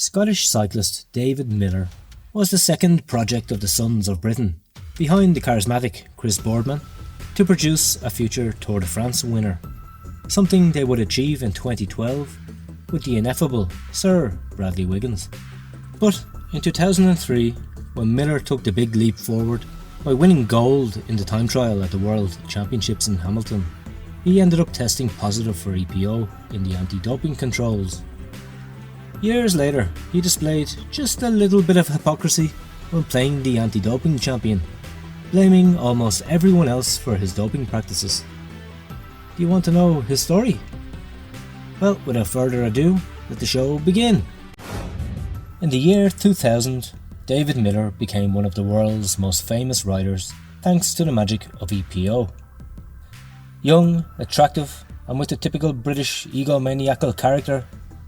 Scottish cyclist David Millar was the second project of the Sons of Britain, behind the charismatic Chris Boardman, to produce a future Tour de France winner, something they would achieve in 2012 with the ineffable Sir Bradley Wiggins. But in 2003, when Millar took the big leap forward by winning gold in the time trial at the World Championships in Hamilton, he ended up testing positive for EPO in the anti-doping controls. Years later, he displayed just a little bit of hypocrisy when playing the anti-doping champion, blaming almost everyone else for his doping practices. Do you want to know his story? Well, without further ado, let the show begin. In the year 2000, David Millar became one of the world's most famous riders thanks to the magic of EPO. Young, attractive, and with the typical British egomaniacal character,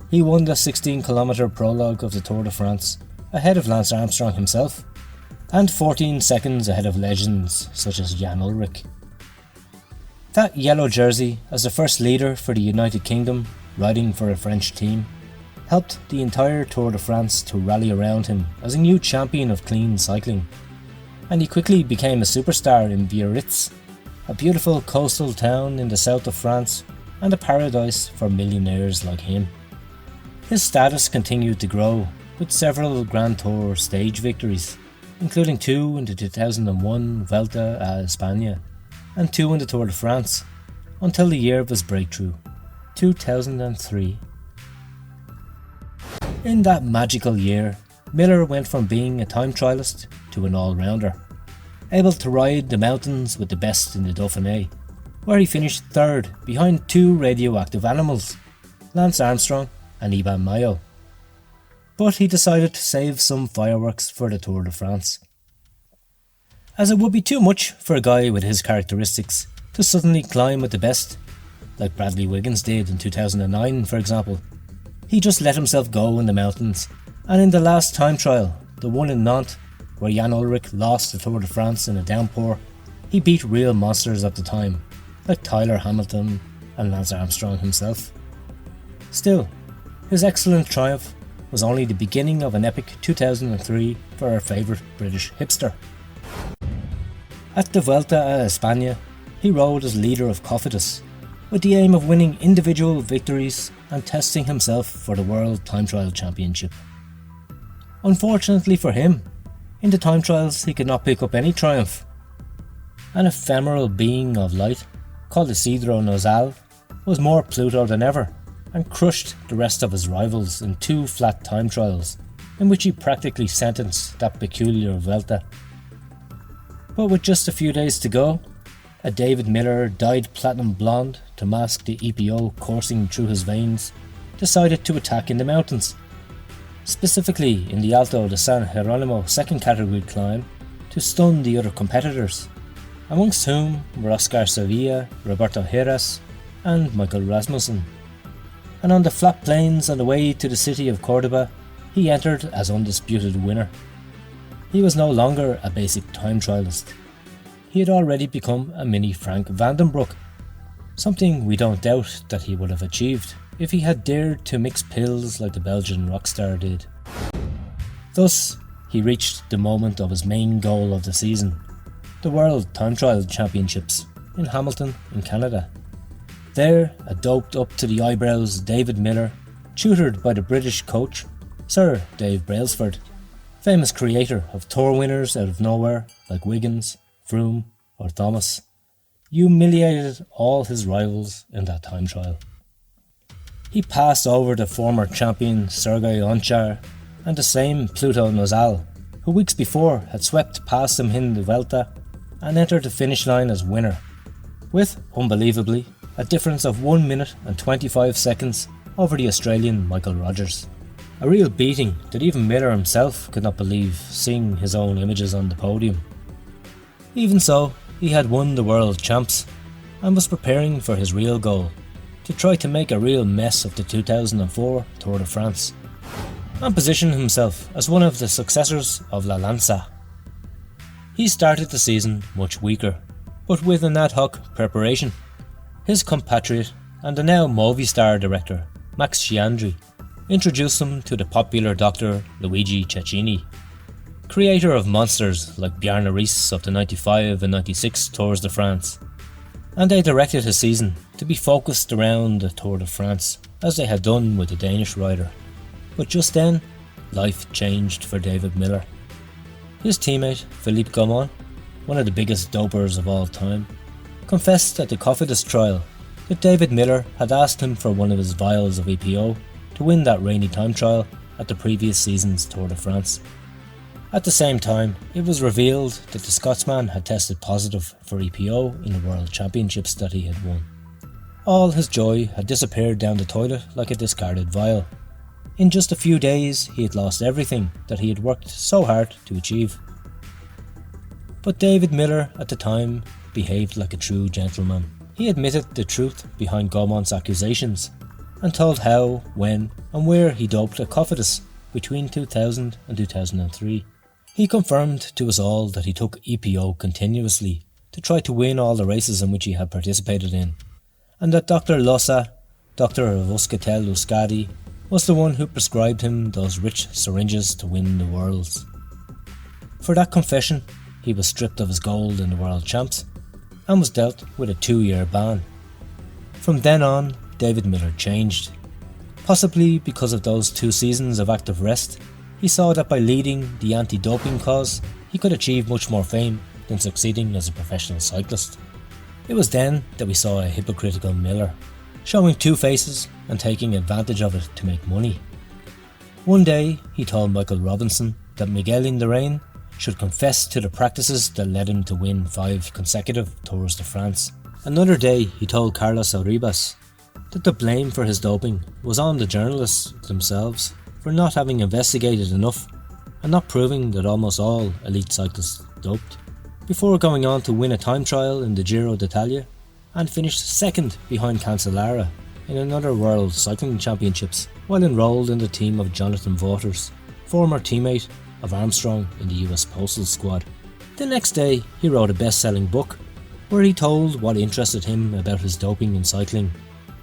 he won the 16-kilometre prologue of the Tour de France ahead of Lance Armstrong himself, and 14 seconds ahead of legends such as Jan Ullrich. That yellow jersey, as the first leader for the United Kingdom riding for a French team, helped the entire Tour de France to rally around him as a new champion of clean cycling, and he quickly became a superstar in Biarritz, a beautiful coastal town in the south of France and a paradise for millionaires like him. His status continued to grow with several Grand Tour stage victories, including 2 in the 2001 Vuelta a España and 2 in the Tour de France, until the year of his breakthrough, 2003. In that magical year, Millar went from being a time trialist to an all-rounder, able to ride the mountains with the best in the Dauphiné, where he finished third behind 2 radioactive animals, Lance Armstrong and Iban Mayo. But he decided to save some fireworks for the Tour de France, as it would be too much for a guy with his characteristics to suddenly climb with the best, like Bradley Wiggins did in 2009 for example. He just let himself go in the mountains, and in the last time trial, the one in Nantes, where Jan Ullrich lost the Tour de France in a downpour, he beat real monsters at the time, like Tyler Hamilton and Lance Armstrong himself. Still, his excellent triumph was only the beginning of an epic 2003 for our favourite British hipster. At the Vuelta a España, he rode as leader of Cofidis, with the aim of winning individual victories and testing himself for the World Time Trial Championship. Unfortunately for him, in the time trials he could not pick up any triumph. An ephemeral being of light, called Isidro Nozal, was more Pluto than ever, and crushed the rest of his rivals in 2 flat time trials, in which he practically sentenced that peculiar Vuelta. But with just a few days to go, a David Millar dyed platinum blonde to mask the EPO coursing through his veins, decided to attack in the mountains, specifically in the Alto de San Jeronimo second category climb, to stun the other competitors, amongst whom were Oscar Sevilla, Roberto Heras and Michael Rasmussen. And on the flat plains on the way to the city of Cordoba, he entered as undisputed winner. He was no longer a basic time trialist. He had already become a mini Frank Vandenbroek, something we don't doubt that he would have achieved if he had dared to mix pills like the Belgian rockstar did. Thus, he reached the moment of his main goal of the season, the World Time Trial Championships in Hamilton in Canada. There, a doped up to the eyebrows David Millar, tutored by the British coach, Sir Dave Brailsford, famous creator of tour winners out of nowhere like Wiggins, Froome or Thomas, humiliated all his rivals in that time trial. He passed over the former champion Sergei Onchar and the same Pluto Nozal, who weeks before had swept past him in the Vuelta and entered the finish line as winner, with, unbelievably, a difference of 1 minute and 25 seconds over the Australian Michael Rogers. A real beating that even Millar himself could not believe, seeing his own images on the podium. Even so, he had won the World Champs and was preparing for his real goal, to try to make a real mess of the 2004 Tour de France, and position himself as one of the successors of La Lanza. He started the season much weaker, but with an ad hoc preparation. His compatriot and the now Movistar director, Max Chiandri, introduced him to the popular Dr. Luigi Cecchini, creator of monsters like Bjarne Riis of the 95 and 96 Tours de France, and they directed his season to be focused around the Tour de France, as they had done with the Danish rider. But just then, life changed for David Millar. His teammate, Philippe Gaumont, one of the biggest dopers of all time, confessed at the Cofidis trial that David Millar had asked him for one of his vials of EPO to win that rainy time trial at the previous season's Tour de France. At the same time, it was revealed that the Scotsman had tested positive for EPO in the World Championships that he had won. All his joy had disappeared down the toilet like a discarded vial. In just a few days, he had lost everything that he had worked so hard to achieve. But David Millar, at the time, behaved like a true gentleman. He admitted the truth behind Gaumont's accusations and told how, when and where he doped at Cofidis between 2000 and 2003. He confirmed to us all that he took EPO continuously to try to win all the races in which he had participated in, and that Dr. Lossa, Dr. Voscatel Euskadi, was the one who prescribed him those rich syringes to win the Worlds. For that confession, he was stripped of his gold in the World Champs and was dealt with a 2-year ban. From then on, David Millar changed. Possibly because of those 2 seasons of active rest, he saw that by leading the anti-doping cause, he could achieve much more fame than succeeding as a professional cyclist. It was then that we saw a hypocritical Millar, showing 2 faces and taking advantage of it to make money. One day, he told Michael Robinson that Miguel Indurain should confess to the practices that led him to win 5 consecutive Tours de France. Another day, he told Carlos Arribas that the blame for his doping was on the journalists themselves for not having investigated enough and not proving that almost all elite cyclists doped, before going on to win a time trial in the Giro d'Italia and finished second behind Cancellara in another World Cycling Championships while enrolled in the team of Jonathan Vaughters, former teammate of Armstrong in the US Postal Squad. The next day, he wrote a best-selling book where he told what interested him about his doping in cycling,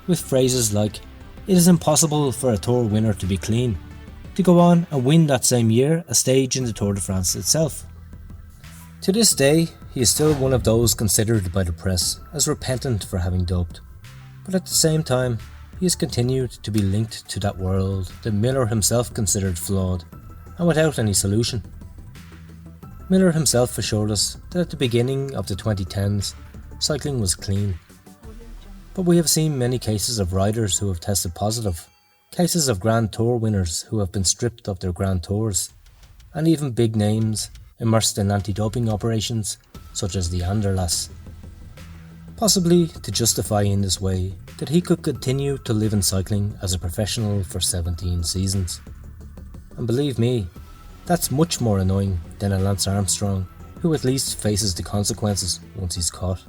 with phrases like, "It is impossible for a Tour winner to be clean," to go on and win that same year a stage in the Tour de France itself. To this day, he is still one of those considered by the press as repentant for having doped, but at the same time, he has continued to be linked to that world that Millar himself considered flawed and without any solution. Millar himself assured us that at the beginning of the 2010s, cycling was clean. But we have seen many cases of riders who have tested positive, cases of Grand Tour winners who have been stripped of their Grand Tours, and even big names immersed in anti-doping operations such as the Anderlecht. Possibly to justify in this way that he could continue to live in cycling as a professional for 17 seasons. And believe me, that's much more annoying than a Lance Armstrong, who at least faces the consequences once he's caught.